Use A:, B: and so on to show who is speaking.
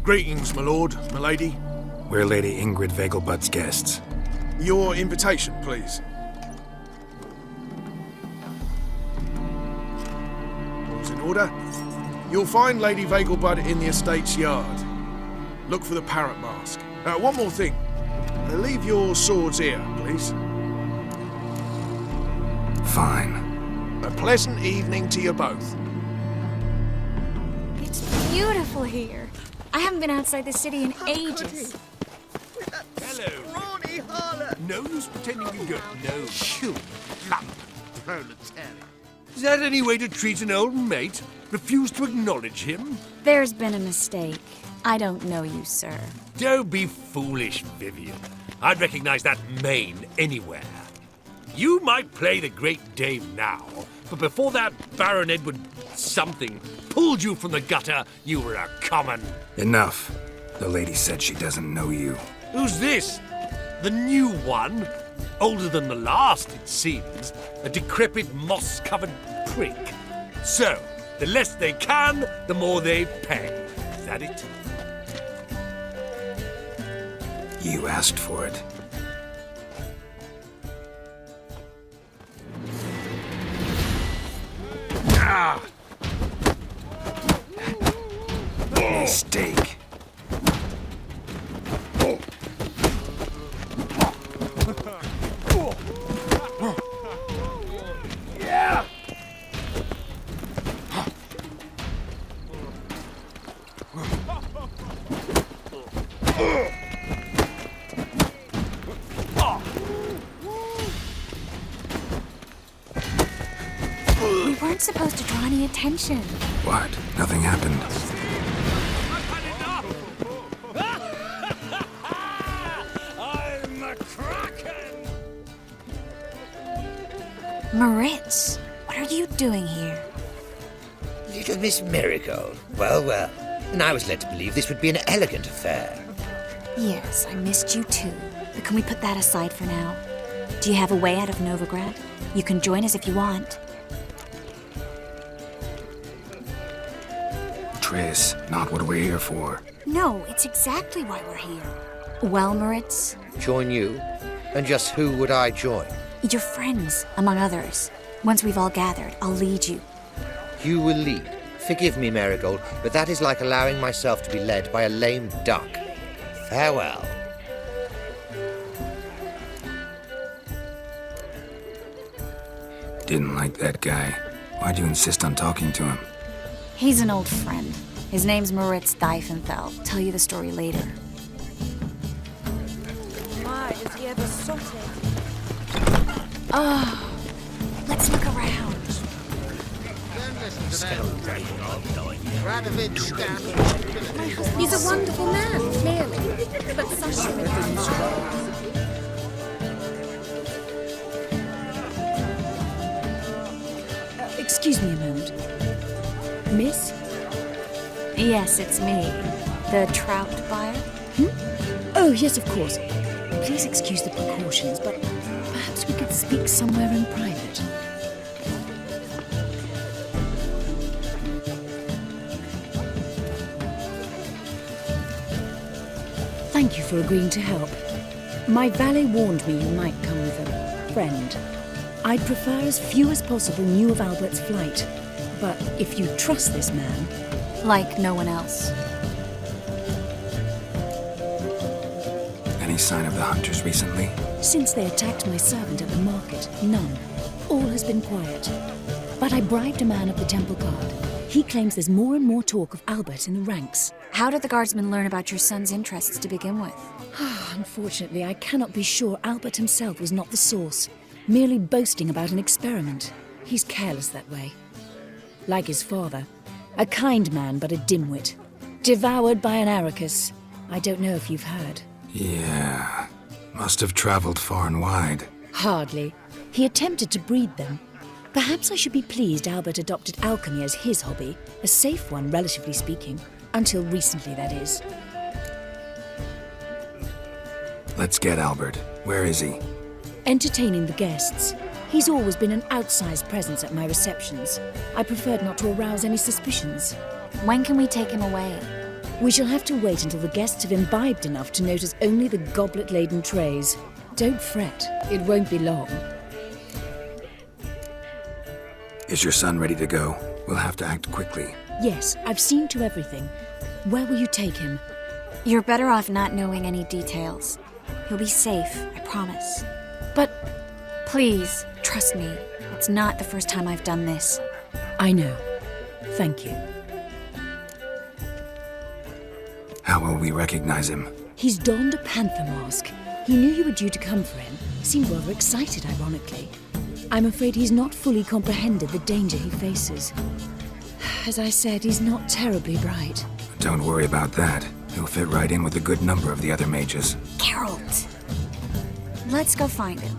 A: Greetings, my lord, my lady.
B: We're Lady Ingrid Vegelbud's guests.
A: Your invitation, please. All's in order. You'll find Lady Vegelbud in the estate's yard. Look for the parrot mask. One more thing. Leave your swords here, please.
B: Fine.
A: A pleasant evening to you both.
C: It's beautiful here. I haven't been outside the city in ages.
D: Hello. No use pretending you don't know.
E: Shoot, lump proletariat.
D: Is that any way to treat an old mate? Refuse to acknowledge him?
C: There's been a mistake. I don't know you, sir.
D: Don't be foolish, Vivian. I'd recognize that mane anywhere. You might play the great dame now, but before that Baron Edward something pulled you from the gutter, you were a common...
B: Enough. The lady said she doesn't know you.
D: Who's this? The new one? Older than the last, it seems. A decrepit, moss-covered prick. So, the less they can, the more they pay. Is that it?
B: You asked for it.
D: Ah!
B: Mistake.
D: Yeah!
C: We weren't supposed to draw any attention.
B: What? Nothing happened.
D: I'm a kraken!
C: Moritz, what are you doing here?
E: Little Miss Marigold. Well, well. And I was led to believe this would be an elegant affair.
C: Yes, I missed you too. But can we put that aside for now? Do you have a way out of Novigrad? You can join us if you want.
B: Triss, not what we're here for.
C: No, it's exactly why we're here. Well, Moritz,
E: Join you? And just who would I join?
C: your friends, among others. Once we've all gathered, I'll lead you.
E: You will lead. Forgive me, Marigold, but that is like allowing myself to be led by a lame duck. Farewell.
B: Didn't like that guy. Why'd you insist on talking to him?
C: He's an old friend. His name's Moritz Diefenfeld. Tell you the story later.
F: My, does he ever sauté?
C: Oh, let's look around.
F: He's a wonderful man, clearly, but something
G: Excuse me a moment. Miss?
C: Yes, it's me. The trout buyer?
G: Oh, yes, of course. Please excuse the precautions, but perhaps we could speak somewhere in private. Thank you for agreeing to help. My valet warned me you might come with a friend. I'd prefer as few as possible knew of Albert's flight. But if you trust this man...
C: Like no one else.
B: Any sign of the hunters recently?
G: Since they attacked my servant at the market, none. All has been quiet. But I bribed a man of the temple guard. He claims there's more and more talk of Albert in the ranks.
C: How did the guardsmen learn about your son's interests to begin with?
G: Unfortunately, I cannot be sure Albert himself was not the source, merely boasting about an experiment. He's careless that way. Like his father. A kind man, but a dimwit. Devoured by an Arrakis. I don't know if you've heard.
B: Yeah. Must have traveled far and wide.
G: Hardly. He attempted to breed them. Perhaps I should be pleased Albert adopted alchemy as his hobby. A safe one, relatively speaking. Until recently, that is.
B: Let's get Albert. Where is he?
G: Entertaining the guests. He's always been an outsized presence at my receptions. I preferred not to arouse any suspicions.
C: When can we take him away?
G: We shall have to wait until the guests have imbibed enough to notice only the goblet-laden trays. Don't fret, it won't be long.
B: Is your son ready to go? We'll have to act quickly.
G: Yes, I've seen to everything. Where will you take him?
C: You're better off not knowing any details. He'll be safe, I promise.
G: But
C: Please, trust me. It's not the first time I've done this.
G: I know. Thank you.
B: How will we recognize him?
G: He's donned a panther mask. He knew you were due to come for him. Seemed rather excited, ironically. I'm afraid he's not fully comprehended the danger he faces. As I said, he's not terribly bright.
B: Don't worry about that. He'll fit right in with a good number of the other mages.
C: Geralt! Let's go find him.